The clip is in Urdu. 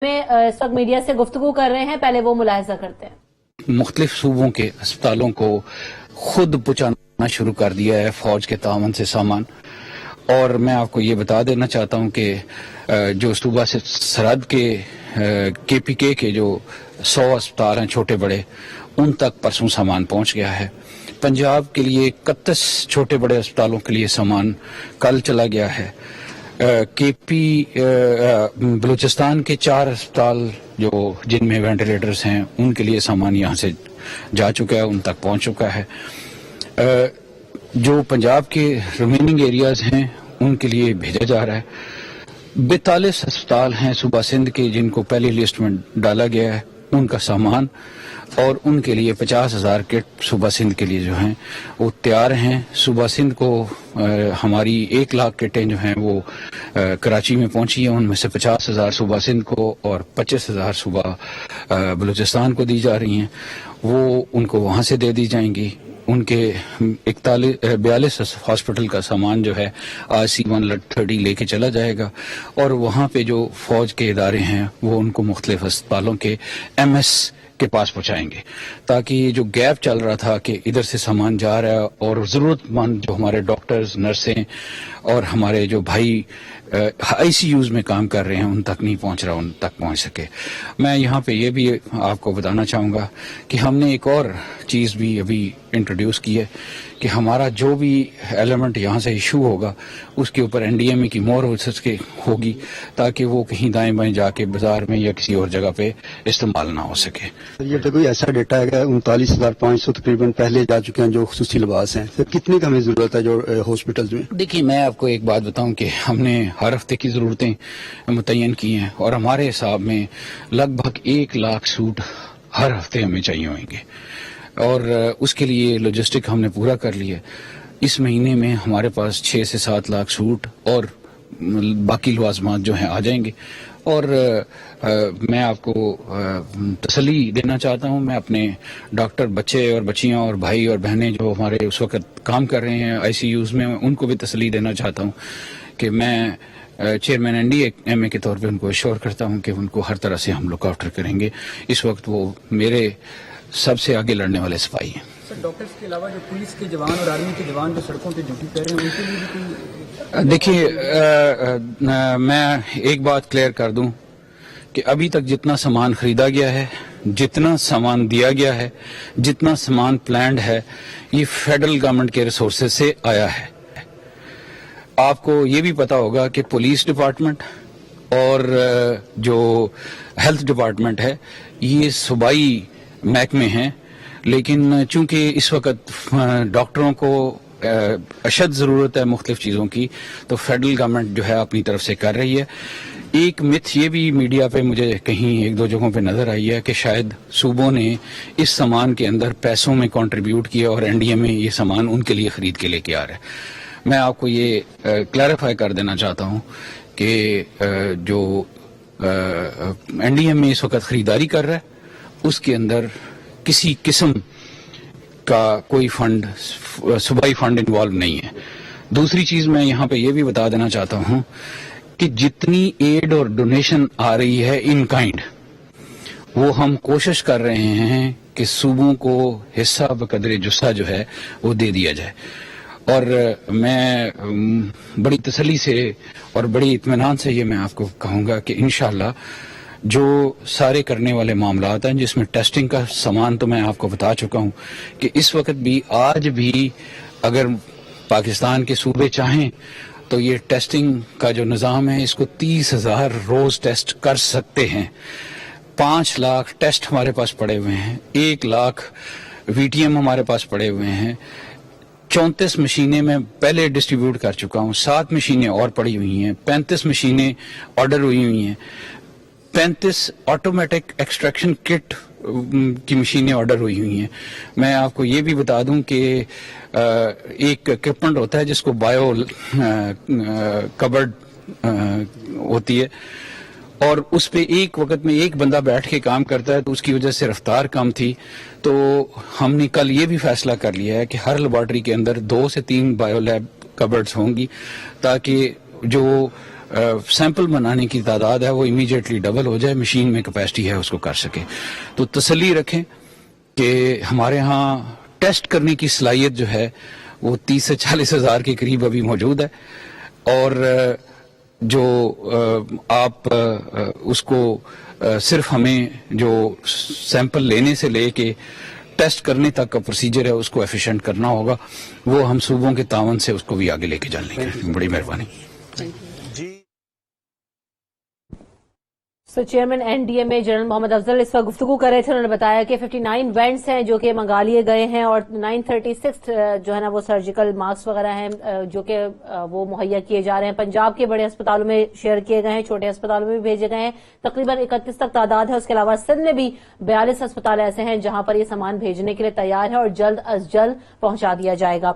میں اس وقت میڈیا سے گفتگو کر رہے ہیں، پہلے وہ ملاحظہ کرتے ہیں۔ مختلف صوبوں کے اسپتالوں کو خود پہنچانا شروع کر دیا ہے فوج کے تعاون سے سامان، اور میں آپ کو یہ بتا دینا چاہتا ہوں کہ جو صوبہ سے سرحد کے پی کے جو 100 اسپتال ہیں چھوٹے بڑے، ان تک پرسوں سامان پہنچ گیا ہے۔ پنجاب کے لیے 31 چھوٹے بڑے اسپتالوں کے لیے سامان کل چلا گیا ہے۔ کے پی بلوچستان کے 4 اسپتال جن میں وینٹیلیٹرز ہیں، ان کے لیے سامان یہاں سے جا چکا ہے، ان تک پہنچ چکا ہے۔ جو پنجاب کے ریمیننگ ایریاز ہیں ان کے لیے بھیجا جا رہا ہے۔ 42 اسپتال ہیں صوبہ سندھ کے جن کو پہلی لسٹ میں ڈالا گیا ہے، ان کا سامان، اور ان کے لیے 50,000 کٹ صوبہ سندھ کے لیے جو ہیں وہ تیار ہیں۔ صوبہ سندھ کو ہماری 1 لاکھ کٹیں جو ہیں وہ کراچی میں پہنچی ہیں، ان میں سے 50,000 صوبہ سندھ کو اور 25,000 صوبہ بلوچستان کو دی جا رہی ہیں، وہ ان کو وہاں سے دے دی جائیں گی۔ ان کے 42 ہاسپٹل کا سامان جو ہے آج C-130 لے کے چلا جائے گا، اور وہاں پہ جو فوج کے ادارے ہیں وہ ان کو مختلف اسپتالوں کے MS کے پاس پہنچائیں گے، تاکہ یہ جو گیپ چل رہا تھا کہ ادھر سے سامان جا رہا ہے اور ضرورت مند جو ہمارے ڈاکٹرز، نرسیں اور ہمارے جو بھائی ICUs میں کام کر رہے ہیں ان تک نہیں پہنچ رہا، ان تک پہنچ سکے۔ میں یہاں پہ یہ بھی آپ کو بتانا چاہوں گا کہ ہم نے ایک اور چیز بھی ابھی انٹروڈیوس کی ہے کہ ہمارا جو بھی ایلیمنٹ یہاں سے ایشو ہوگا اس کے اوپر NDMA کی مور ہوگی، تاکہ وہ کہیں دائیں بائیں جا کے بازار میں یا کسی اور جگہ پہ استعمال نہ ہو سکے۔ یہ تو کوئی ایسا ڈیٹا ہے کہ 39,500 تقریباً پہلے جا چکے ہیں جو خصوصی لباس ہیں، تو کتنے کا ہمیں ضرورت ہے جو ہاسپٹلز میں؟ دیکھیے، میں آپ کو ایک بات بتاؤں کہ ہم نے ہر ہفتے کی ضرورتیں متعین کی ہیں، اور ہمارے حساب میں لگ بھگ 1 لاکھ سوٹ ہر ہفتے ہمیں چاہیے ہوئیں گے، اور اس کے لیے لاجسٹک ہم نے پورا کر لیا۔ اس مہینے میں ہمارے پاس 6 سے 7 لاکھ سوٹ اور باقی لوازمات جو ہیں آ جائیں گے۔ اور میں آپ کو تسلی دینا چاہتا ہوں، میں اپنے ڈاکٹر بچے اور بچیاں اور بھائی اور بہنیں جو ہمارے اس وقت کام کر رہے ہیں ICUs میں، ان کو بھی تسلی دینا چاہتا ہوں کہ میں چیئرمین NDMA کے طور پہ ان کو ایشور کرتا ہوں کہ ان کو ہر طرح سے ہم لک آفٹر کریں گے۔ اس وقت وہ میرے سب سے آگے لڑنے والے سپاہی ہیں۔ سر، ڈاکٹرز کے علاوہ جو پولیس کے جوان اور آرمی کے جوان جو سڑکوں پہ ڈیوٹی کر رہے ہیں ان کے لیے بھی کوئی؟ دیکھیے، میں ایک بات کلیئر کر دوں کہ ابھی تک جتنا سامان خریدا گیا ہے، جتنا سامان دیا گیا ہے، جتنا سامان پلانڈ ہے، یہ فیڈرل گورنمنٹ کے ریسورسز سے آیا ہے۔ آپ کو یہ بھی پتا ہوگا کہ پولیس ڈپارٹمنٹ اور جو ہیلتھ ڈپارٹمنٹ ہے یہ صوبائی محکمے ہیں، لیکن چونکہ اس وقت ڈاکٹروں کو اشد ضرورت ہے مختلف چیزوں کی، تو فیڈرل گورنمنٹ جو ہے اپنی طرف سے کر رہی ہے۔ ایک متھ یہ بھی میڈیا پہ مجھے کہیں 1-2 جگہوں پہ نظر آئی ہے کہ شاید صوبوں نے اس سامان کے اندر پیسوں میں کنٹریبیوٹ کیا اور NDMA یہ سامان ان کے لیے خرید کے لے کے آ رہا ہے۔ میں آپ کو یہ کلیریفائی کر دینا چاہتا ہوں کہ جو NDMA اس وقت خریداری کر رہا ہے اس کے اندر کسی قسم کا کوئی فنڈ، صوبائی فنڈ انوالو نہیں ہے۔ دوسری چیز میں یہاں پہ یہ بھی بتا دینا چاہتا ہوں کہ جتنی ایڈ اور ڈونیشن آ رہی ہے ان کائنڈ، وہ ہم کوشش کر رہے ہیں کہ صوبوں کو حصہ بقدر جسہ جو ہے وہ دے دیا جائے۔ اور میں بڑی تسلی سے اور بڑی اطمینان سے یہ میں آپ کو کہوں گا کہ انشاءاللہ جو سارے کرنے والے معاملات ہیں، جس میں ٹیسٹنگ کا سامان تو میں آپ کو بتا چکا ہوں کہ اس وقت بھی، آج بھی اگر پاکستان کے صوبے چاہیں تو یہ ٹیسٹنگ کا جو نظام ہے اس کو 30,000 روز ٹیسٹ کر سکتے ہیں۔ 5 لاکھ ٹیسٹ ہمارے پاس پڑے ہوئے ہیں، 1 لاکھ VTM ہمارے پاس پڑے ہوئے ہیں، 34 مشینیں میں پہلے ڈسٹریبیوٹ کر چکا ہوں، 7 مشینیں اور پڑی ہوئی ہیں، 35 مشینیں آرڈر ہوئی ہوئی ہیں، 35 آٹومیٹک ایکسٹریکشن کٹ کی مشینیں آرڈر ہوئی ہوئی ہیں۔ میں آپ کو یہ بھی بتا دوں کہ ایک اکوپمنٹ ہوتا ہے جس کو بایو کبرڈ ہوتی ہے، اور اس پہ ایک وقت میں ایک بندہ بیٹھ کے کام کرتا ہے، تو اس کی وجہ سے رفتار کم تھی۔ تو ہم نے کل یہ بھی فیصلہ کر لیا ہے کہ ہر لیبارٹری کے اندر 2 سے 3 بایو لیب کبرڈز ہوں گی، تاکہ جو سیمپل بنانے کی تعداد ہے وہ امیڈیٹلی ڈبل ہو جائے، مشین میں کیپیسٹی ہے اس کو کر سکے. تو تسلی رکھیں کہ ہمارے ہاں ٹیسٹ کرنے کی صلاحیت جو ہے وہ 30 سے 40 ہزار کے قریب ابھی موجود ہے، اور جو آپ اس کو صرف ہمیں جو سیمپل لینے سے لے کے ٹیسٹ کرنے تک کا پروسیجر ہے اس کو ایفیشینٹ کرنا ہوگا، وہ ہم صوبوں کے تعاون سے اس کو بھی آگے لے کے چلیں گے. بڑی مہربانی. Chairman N D M A general Muhammad Afzal اس وقت گفتگو کر رہے تھے. انہوں نے بتایا کہ 59 وینٹس ہیں جو کہ منگا لیے گئے ہیں، اور 936 جو ہے نا وہ سرجیکل ماسک وغیرہ ہیں جو کہ وہ مہیا کیے جا رہے ہیں. پنجاب کے بڑے اسپتالوں میں شیئر کیے گئے ہیں، چھوٹے اسپتالوں میں بھی بھیجے گئے ہیں. تقریباً 31 تک تعداد ہے. اس کے علاوہ سندھ میں بھی 42 اسپتال ایسے ہیں جہاں پر یہ سامان بھیجنے کے لیے تیار ہے اور جلد از جلد پہنچا دیا جائے گا.